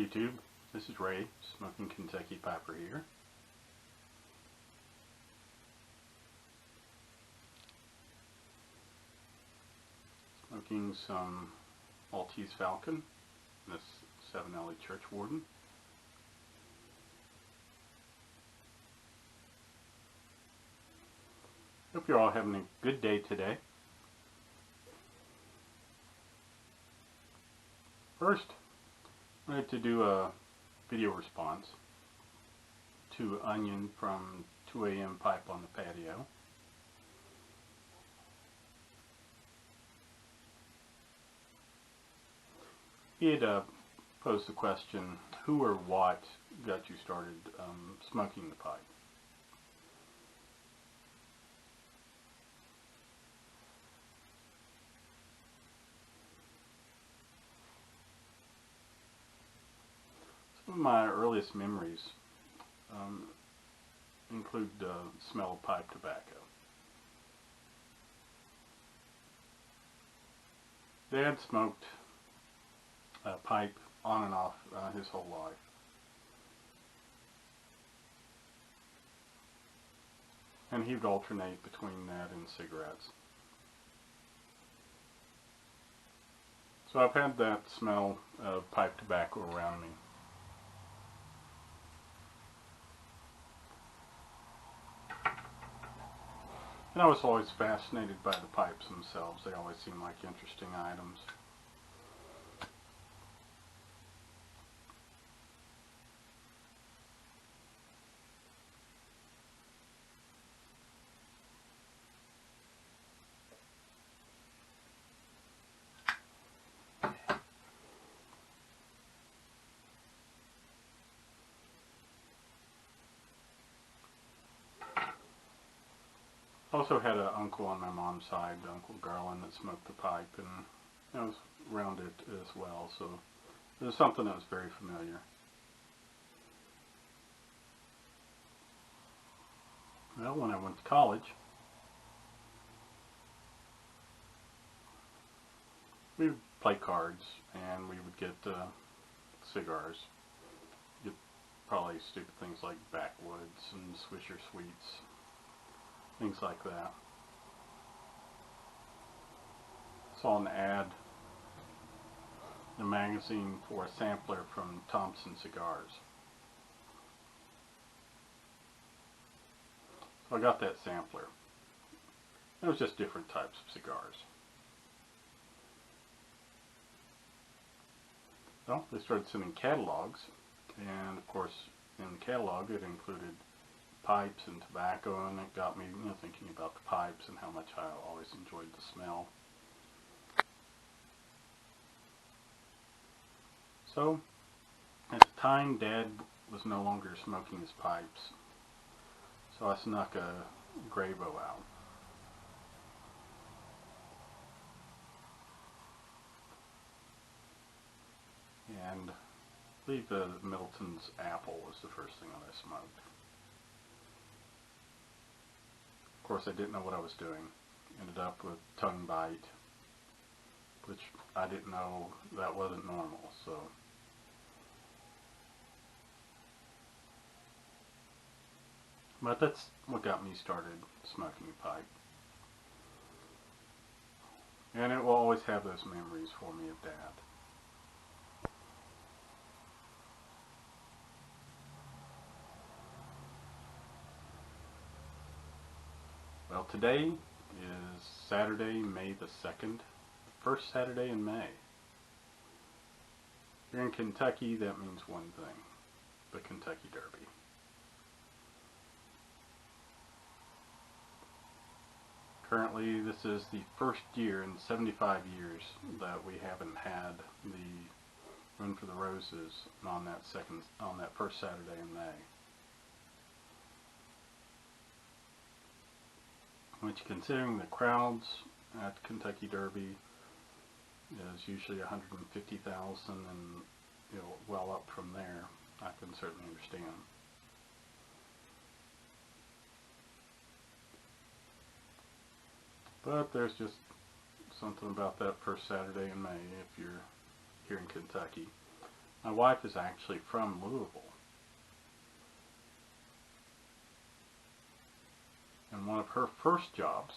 YouTube, this is Ray, Smoking Kentucky Piper here. Smoking some Maltese Falcon, this 7LE Church Warden. Hope you're all having a good day today. First, I wanted to do a video response to Onion from 2 a.m. Pipe on the Patio. He had posed the question, who or what got you started smoking the pipe? Some of my earliest memories include the smell of pipe tobacco. Dad smoked pipe on and off his whole life. And he would alternate between that and cigarettes. So I've had that smell of pipe tobacco around me. And I was always fascinated by the pipes themselves. They always seemed like interesting items. I also had an uncle on my mom's side, Uncle Garland, that smoked the pipe, and I was around it as well, so it was something that was very familiar. Well, when I went to college, we would play cards, and we would get cigars. Get probably stupid things like Backwoods and Swisher Sweets. Things like that. Saw an ad in a magazine for a sampler from Thompson Cigars. So I got that sampler. It was just different types of cigars. Well, they started sending catalogs, and of course in the catalog it included pipes and tobacco, and it got me thinking about the pipes and how much I always enjoyed the smell. So at the time, Dad was no longer smoking his pipes, so I snuck a Gravo out. And I believe the Middleton's Apple was the first thing that I smoked. Of course, I didn't know what I was doing. Ended up with tongue bite, which I didn't know that wasn't normal, so. But that's what got me started smoking a pipe. And it will always have those memories for me of Dad. Well, today is Saturday, May the 2nd, first Saturday in May. Here in Kentucky, that means one thing, the Kentucky Derby. Currently, this is the first year in 75 years that we haven't had the Run for the Roses on that first Saturday in May. Which, considering the crowds at Kentucky Derby is usually 150,000 and well up from there, I can certainly understand. But there's just something about that first Saturday in May if you're here in Kentucky. My wife is actually from Louisville. And one of her first jobs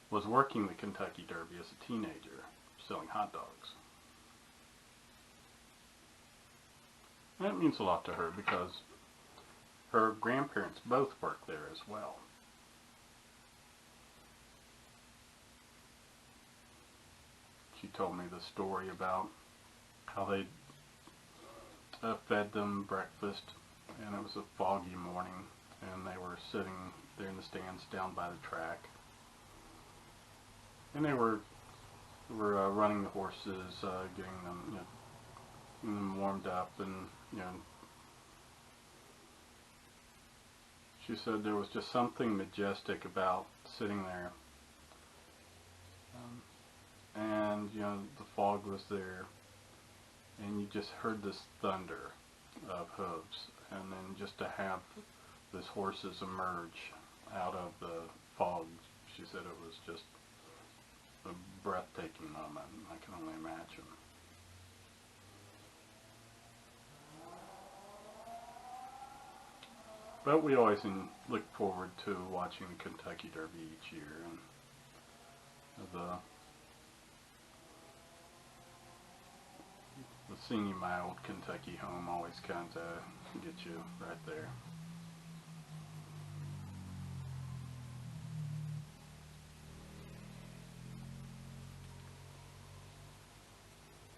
was working the Kentucky Derby as a teenager, selling hot dogs. And it means a lot to her because her grandparents both worked there as well. She told me the story about how they fed them breakfast, and it was a foggy morning, and they were sitting there in the stands down by the track, and they were running the horses, getting them warmed up, and she said there was just something majestic about sitting there, and the fog was there, and you just heard this thunder of hooves, and then just to have these horses emerge out of the fog, she said it was just a breathtaking moment. I can only imagine. But we always look forward to watching the Kentucky Derby each year, and seeing my old Kentucky home always kind of gets you right there.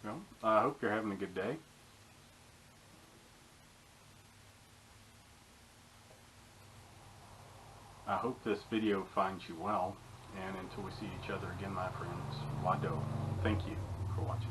Well, I hope you're having a good day. I hope this video finds you well, and until we see each other again, my friends, Wado, thank you for watching.